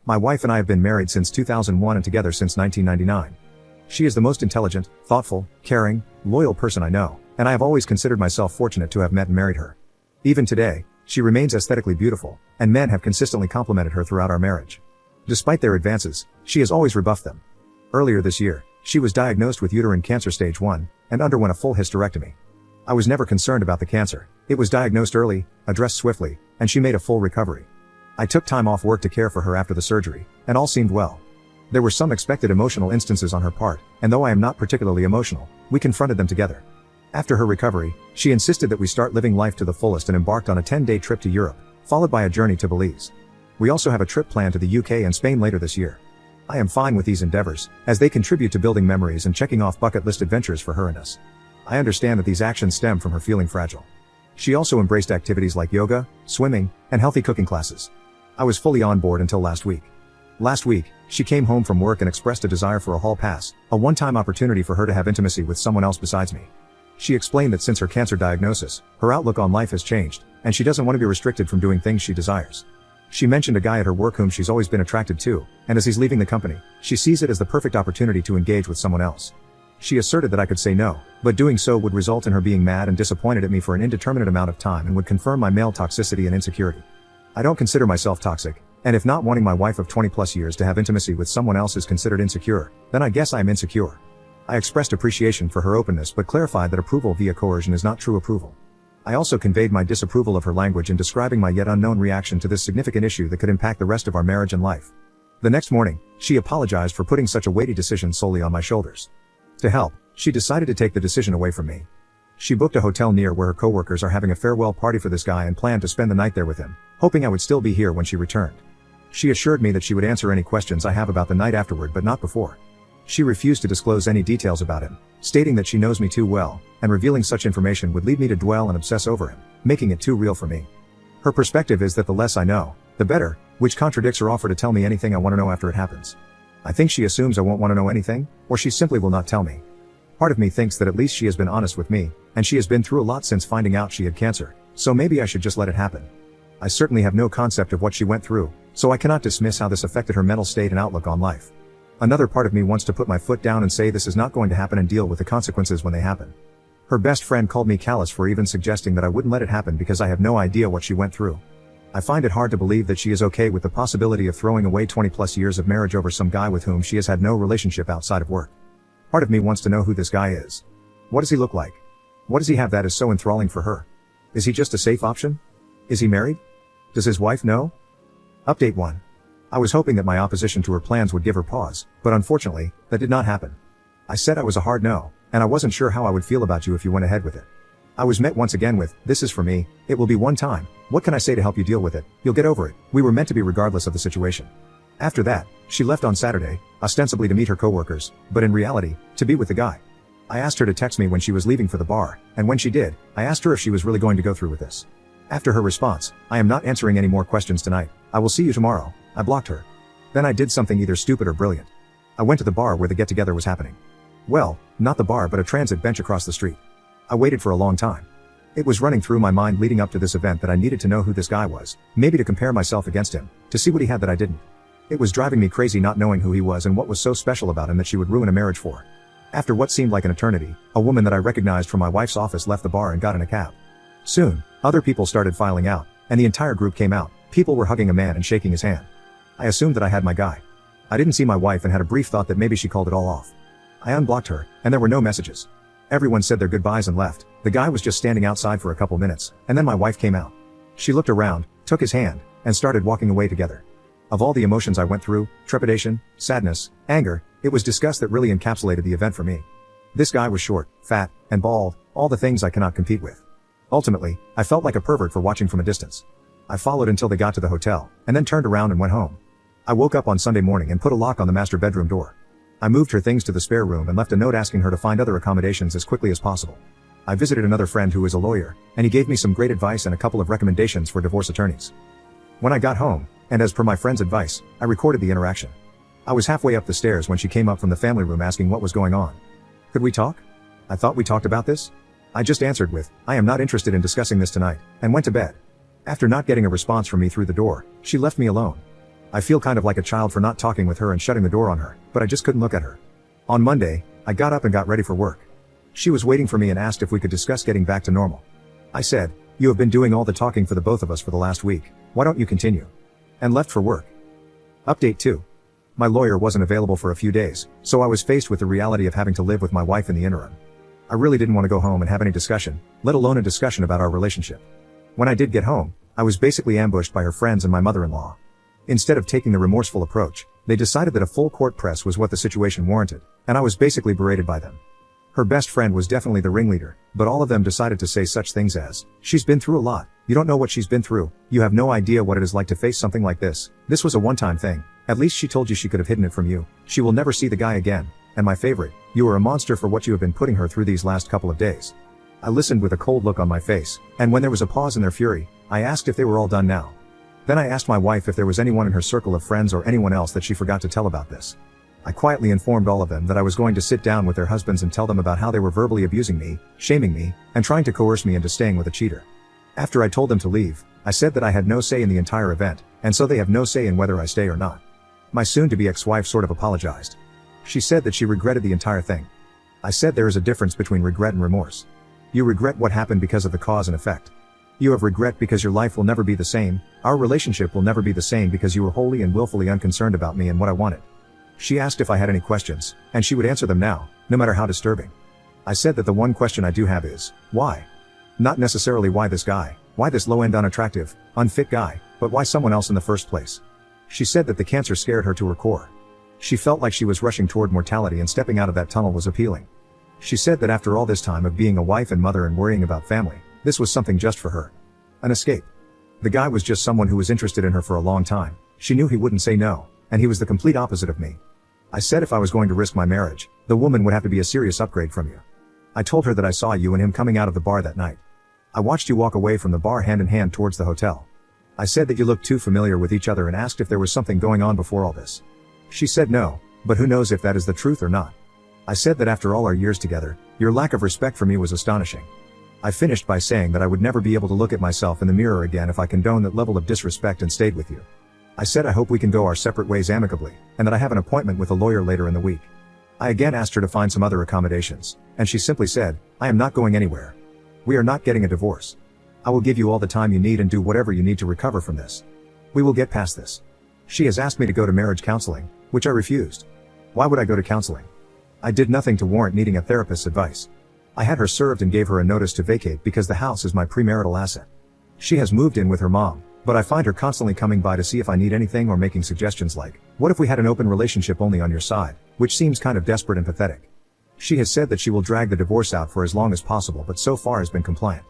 My wife and I have been married since 2001 and together since 1999. She is the most intelligent, thoughtful, caring, loyal person I know, and I have always considered myself fortunate to have met and married her. Even today, she remains aesthetically beautiful, and men have consistently complimented her throughout our marriage. Despite their advances, she has always rebuffed them. Earlier this year, she was diagnosed with uterine cancer stage 1, and underwent a full hysterectomy. I was never concerned about the cancer. It was diagnosed early, addressed swiftly, and she made a full recovery. I took time off work to care for her after the surgery, and all seemed well. There were some expected emotional instances on her part, and though I am not particularly emotional, we confronted them together. After her recovery, she insisted that we start living life to the fullest and embarked on a 10-day trip to Europe, followed by a journey to Belize. We also have a trip planned to the UK and Spain later this year. I am fine with these endeavors, as they contribute to building memories and checking off bucket list adventures for her and us. I understand that these actions stem from her feeling fragile. She also embraced activities like yoga, swimming, and healthy cooking classes. I was fully on board until last week. Last week, she came home from work and expressed a desire for a hall pass, a one-time opportunity for her to have intimacy with someone else besides me. She explained that since her cancer diagnosis, her outlook on life has changed, and she doesn't want to be restricted from doing things she desires. She mentioned a guy at her work whom she's always been attracted to, and as he's leaving the company, she sees it as the perfect opportunity to engage with someone else. She asserted that I could say no, but doing so would result in her being mad and disappointed at me for an indeterminate amount of time and would confirm my male toxicity and insecurity. I don't consider myself toxic, and if not wanting my wife of 20+ years to have intimacy with someone else is considered insecure, then I guess I am insecure. I expressed appreciation for her openness but clarified that approval via coercion is not true approval. I also conveyed my disapproval of her language in describing my yet unknown reaction to this significant issue that could impact the rest of our marriage and life. The next morning, she apologized for putting such a weighty decision solely on my shoulders. To help, she decided to take the decision away from me. She booked a hotel near where her coworkers are having a farewell party for this guy and planned to spend the night there with him, hoping I would still be here when she returned. She assured me that she would answer any questions I have about the night afterward but not before. She refused to disclose any details about him, stating that she knows me too well, and revealing such information would lead me to dwell and obsess over him, making it too real for me. Her perspective is that the less I know, the better, which contradicts her offer to tell me anything I want to know after it happens. I think she assumes I won't want to know anything, or she simply will not tell me. Part of me thinks that at least she has been honest with me, and she has been through a lot since finding out she had cancer, so maybe I should just let it happen. I certainly have no concept of what she went through, so I cannot dismiss how this affected her mental state and outlook on life. Another part of me wants to put my foot down and say this is not going to happen and deal with the consequences when they happen. Her best friend called me callous for even suggesting that I wouldn't let it happen because I have no idea what she went through. I find it hard to believe that she is okay with the possibility of throwing away 20+ years of marriage over some guy with whom she has had no relationship outside of work. Part of me wants to know who this guy is. What does he look like? What does he have that is so enthralling for her? Is he just a safe option? Is he married? Does his wife know? Update 1. I was hoping that my opposition to her plans would give her pause, but unfortunately, that did not happen. I said I was a hard no, and I wasn't sure how I would feel about you if you went ahead with it. I was met once again with, this is for me, it will be one time, what can I say to help you deal with it, you'll get over it, we were meant to be regardless of the situation. After that, she left on Saturday, ostensibly to meet her coworkers, but in reality, to be with the guy. I asked her to text me when she was leaving for the bar, and when she did, I asked her if she was really going to go through with this. After her response, I am not answering any more questions tonight, I will see you tomorrow, I blocked her. Then I did something either stupid or brilliant. I went to the bar where the get-together was happening. Well, not the bar but a transit bench across the street. I waited for a long time. It was running through my mind leading up to this event that I needed to know who this guy was, maybe to compare myself against him, to see what he had that I didn't. It was driving me crazy not knowing who he was and what was so special about him that she would ruin a marriage for. After what seemed like an eternity, a woman that I recognized from my wife's office left the bar and got in a cab. Soon, other people started filing out, and the entire group came out. People were hugging a man and shaking his hand. I assumed that I had my guy. I didn't see my wife and had a brief thought that maybe she called it all off. I unblocked her, and there were no messages. Everyone said their goodbyes and left. The guy was just standing outside for a couple minutes, and then my wife came out. She looked around, took his hand, and started walking away together. Of all the emotions I went through, trepidation, sadness, anger, it was disgust that really encapsulated the event for me. This guy was short, fat, and bald, all the things I cannot compete with. Ultimately, I felt like a pervert for watching from a distance. I followed until they got to the hotel, and then turned around and went home. I woke up on Sunday morning and put a lock on the master bedroom door. I moved her things to the spare room and left a note asking her to find other accommodations as quickly as possible. I visited another friend who is a lawyer, and he gave me some great advice and a couple of recommendations for divorce attorneys. When I got home, and as per my friend's advice, I recorded the interaction. I was halfway up the stairs when she came up from the family room asking what was going on. Could we talk? I thought we talked about this? I just answered with, I am not interested in discussing this tonight, and went to bed. After not getting a response from me through the door, she left me alone. I feel kind of like a child for not talking with her and shutting the door on her, but I just couldn't look at her. On Monday, I got up and got ready for work. She was waiting for me and asked if we could discuss getting back to normal. I said, "You have been doing all the talking for the both of us for the last week, why don't you continue?" And left for work. Update 2. My lawyer wasn't available for a few days, so I was faced with the reality of having to live with my wife in the interim. I really didn't want to go home and have any discussion, let alone a discussion about our relationship. When I did get home, I was basically ambushed by her friends and my mother-in-law. Instead of taking the remorseful approach, they decided that a full court press was what the situation warranted, and I was basically berated by them. Her best friend was definitely the ringleader, but all of them decided to say such things as, "She's been through a lot, you don't know what she's been through, you have no idea what it is like to face something like this, this was a one-time thing, at least she told you she could have hidden it from you, she will never see the guy again, and my favorite, you are a monster for what you have been putting her through these last couple of days." I listened with a cold look on my face, and when there was a pause in their fury, I asked if they were all done now. Then I asked my wife if there was anyone in her circle of friends or anyone else that she forgot to tell about this. I quietly informed all of them that I was going to sit down with their husbands and tell them about how they were verbally abusing me, shaming me, and trying to coerce me into staying with a cheater. After I told them to leave, I said that I had no say in the entire event, and so they have no say in whether I stay or not. My soon-to-be ex-wife sort of apologized. She said that she regretted the entire thing. I said there is a difference between regret and remorse. You regret what happened because of the cause and effect. You have regret because your life will never be the same, our relationship will never be the same because you were wholly and willfully unconcerned about me and what I wanted. She asked if I had any questions, and she would answer them now, no matter how disturbing. I said that the one question I do have is, why? Not necessarily why this guy, why this low-end unattractive, unfit guy, but why someone else in the first place? She said that the cancer scared her to her core. She felt like she was rushing toward mortality and stepping out of that tunnel was appealing. She said that after all this time of being a wife and mother and worrying about family, this was something just for her. An escape. The guy was just someone who was interested in her for a long time, she knew he wouldn't say no, and he was the complete opposite of me. I said if I was going to risk my marriage, the woman would have to be a serious upgrade from you. I told her that I saw you and him coming out of the bar that night. I watched you walk away from the bar hand in hand towards the hotel. I said that you looked too familiar with each other and asked if there was something going on before all this. She said no, but who knows if that is the truth or not. I said that after all our years together, your lack of respect for me was astonishing. I finished by saying that I would never be able to look at myself in the mirror again if I condoned that level of disrespect and stayed with you. I said I hope we can go our separate ways amicably, and that I have an appointment with a lawyer later in the week. I again asked her to find some other accommodations, and she simply said, "I am not going anywhere. We are not getting a divorce. I will give you all the time you need and do whatever you need to recover from this. We will get past this." She has asked me to go to marriage counseling, which I refused. Why would I go to counseling? I did nothing to warrant needing a therapist's advice. I had her served and gave her a notice to vacate because the house is my premarital asset. She has moved in with her mom, but I find her constantly coming by to see if I need anything or making suggestions like, "What if we had an open relationship only on your side?" which seems kind of desperate and pathetic. She has said that she will drag the divorce out for as long as possible but so far has been compliant.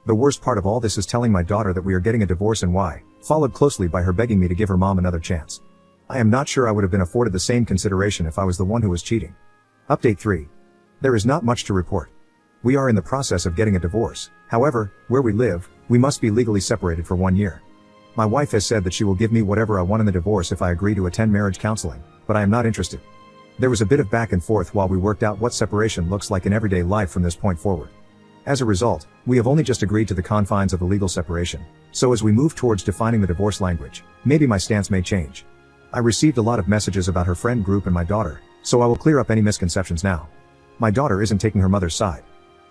The worst part of all this is telling my daughter that we are getting a divorce and why, followed closely by her begging me to give her mom another chance. I am not sure I would have been afforded the same consideration if I was the one who was cheating. Update 3. There is not much to report. We are in the process of getting a divorce, however, where we live, we must be legally separated for 1 year. My wife has said that she will give me whatever I want in the divorce if I agree to attend marriage counseling, but I am not interested. There was a bit of back and forth while we worked out what separation looks like in everyday life from this point forward. As a result, we have only just agreed to the confines of the legal separation, so as we move towards defining the divorce language, maybe my stance may change. I received a lot of messages about her friend group and my daughter, so I will clear up any misconceptions now. My daughter isn't taking her mother's side.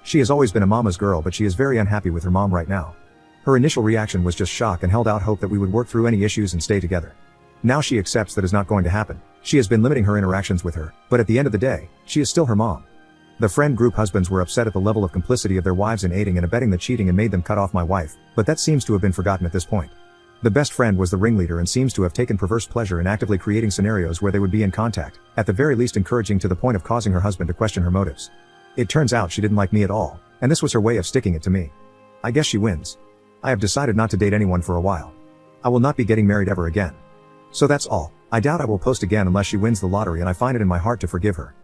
She has always been a mama's girl, but she is very unhappy with her mom right now. Her initial reaction was just shock and held out hope that we would work through any issues and stay together. Now she accepts that is not going to happen. She has been limiting her interactions with her, but at the end of the day, she is still her mom. The friend group husbands were upset at the level of complicity of their wives in aiding and abetting the cheating and made them cut off my wife, but that seems to have been forgotten at this point. The best friend was the ringleader and seems to have taken perverse pleasure in actively creating scenarios where they would be in contact, at the very least encouraging to the point of causing her husband to question her motives. It turns out she didn't like me at all, and this was her way of sticking it to me. I guess she wins. I have decided not to date anyone for a while. I will not be getting married ever again. So that's all. I doubt I will post again unless she wins the lottery and I find it in my heart to forgive her.